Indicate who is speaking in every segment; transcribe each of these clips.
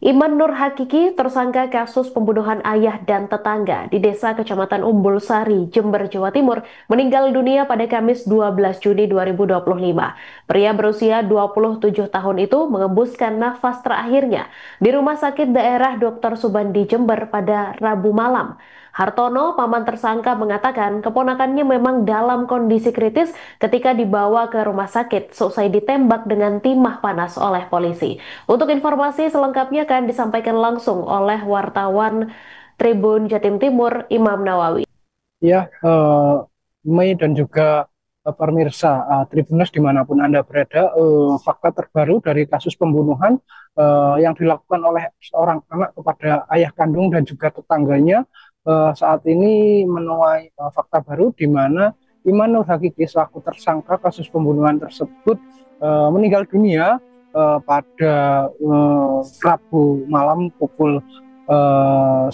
Speaker 1: Iman Nur Hakiki, tersangka kasus pembunuhan ayah dan tetangga di desa Kecamatan Umbul Sari, Jember, Jawa Timur, meninggal dunia pada Kamis 12 Juni 2025. Pria berusia 27 tahun itu mengembuskan nafas terakhirnya di Rumah Sakit Daerah Dr. Subandi, Jember pada Rabu malam. Hartono, paman tersangka, mengatakan keponakannya memang dalam kondisi kritis ketika dibawa ke rumah sakit seusai ditembak dengan timah panas oleh polisi. Untuk informasi selengkapnya akan disampaikan langsung oleh wartawan Tribun Jatim Timur, Imam Nawawi.
Speaker 2: Ya, Mei dan juga pemirsa Tribuners dimanapun Anda berada, fakta terbaru dari kasus pembunuhan yang dilakukan oleh seorang anak kepada ayah kandung dan juga tetangganya saat ini menuai fakta baru di mana Iman Nur Hakiki selaku tersangka kasus pembunuhan tersebut meninggal dunia pada Rabu malam pukul 10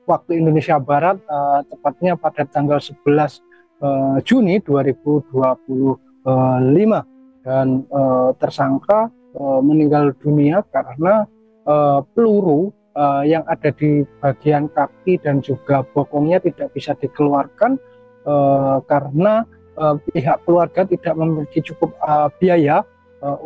Speaker 2: waktu Indonesia Barat, tepatnya pada tanggal 11 Juni 2025, dan tersangka meninggal dunia karena peluru yang ada di bagian kaki dan juga bokongnya tidak bisa dikeluarkan karena pihak keluarga tidak memiliki cukup biaya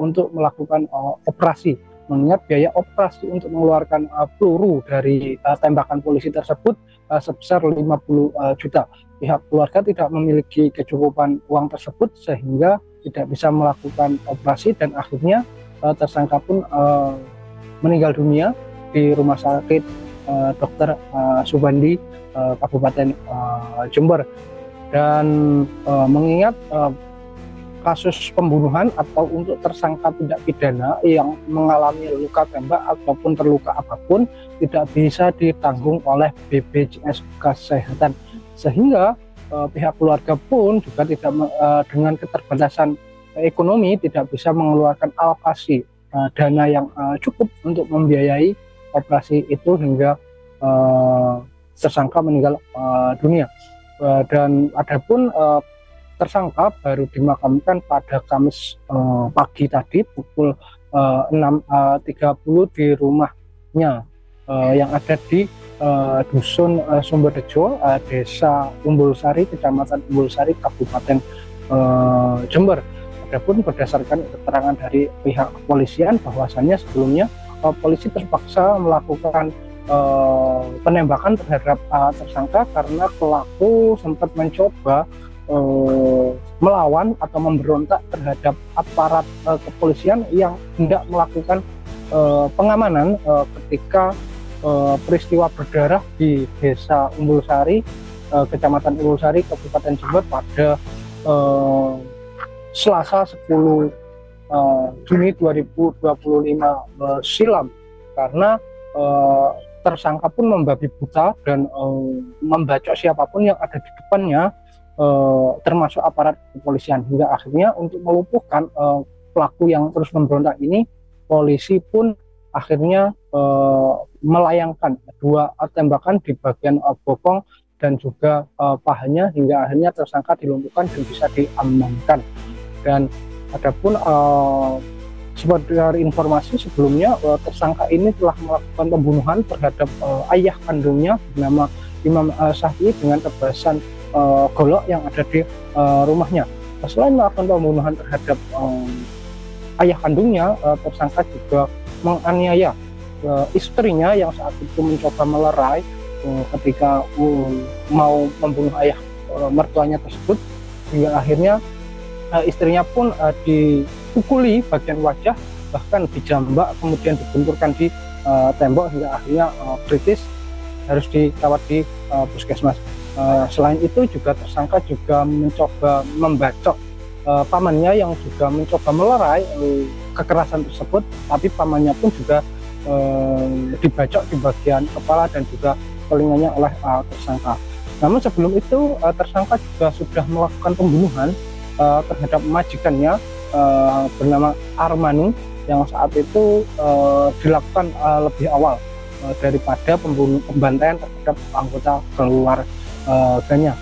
Speaker 2: untuk melakukan operasi. Mengingat biaya operasi untuk mengeluarkan peluru dari tembakan polisi tersebut sebesar 50 juta. Pihak keluarga tidak memiliki kecukupan uang tersebut sehingga tidak bisa melakukan operasi, dan akhirnya tersangka pun meninggal dunia di Rumah Sakit Dr. Subandi, Kabupaten Jember. Dan mengingat kasus pembunuhan atau untuk tersangka tindak pidana yang mengalami luka tembak ataupun terluka apapun tidak bisa ditanggung oleh BPJS Kesehatan, sehingga pihak keluarga pun juga tidak dengan keterbatasan ekonomi tidak bisa mengeluarkan alokasi dana yang cukup untuk membiayai operasi itu hingga tersangka meninggal dunia. Dan adapun tersangka baru dimakamkan pada Kamis pagi tadi pukul 6.30 di rumahnya yang ada di Dusun Sumberjo, Desa Umbul Sari, Kecamatan Umbul Sari, Kabupaten Jember. Adapun berdasarkan keterangan dari pihak kepolisian bahwasannya sebelumnya polisi terpaksa melakukan penembakan terhadap tersangka karena pelaku sempat mencoba melawan atau memberontak terhadap aparat kepolisian yang hendak melakukan pengamanan ketika peristiwa berdarah di Desa Umbul Sari, Kecamatan Umbul Sari, Kabupaten Jember pada Selasa 10 Juni 2025 silam, karena tersangka pun membabi buta dan membacok siapapun yang ada di depannya, termasuk aparat kepolisian, hingga akhirnya untuk melumpuhkan pelaku yang terus memberontak ini, polisi pun akhirnya melayangkan dua tembakan di bagian bokong dan juga pahanya, hingga akhirnya tersangka dilumpuhkan dan bisa diamankan. Dan adapun sebagai informasi sebelumnya, tersangka ini telah melakukan pembunuhan terhadap ayah kandungnya bernama Imam Syafi'i dengan tebasan golok yang ada di rumahnya. Selain melakukan pembunuhan terhadap ayah kandungnya, tersangka juga menganiaya istrinya yang saat itu mencoba melerai ketika mau membunuh ayah mertuanya tersebut, hingga akhirnya istrinya pun dipukuli bagian wajah, bahkan dijambak, kemudian dibenturkan di tembok hingga akhirnya kritis, harus dirawat di puskesmas. Selain itu juga tersangka juga mencoba membacok pamannya yang juga mencoba melerai kekerasan tersebut, tapi pamannya pun juga dibacok di bagian kepala dan juga telinganya oleh tersangka. Namun sebelum itu tersangka juga sudah melakukan pembunuhan terhadap majikannya bernama Armani yang saat itu dilakukan lebih awal daripada pembantaian terhadap anggota keluarganya.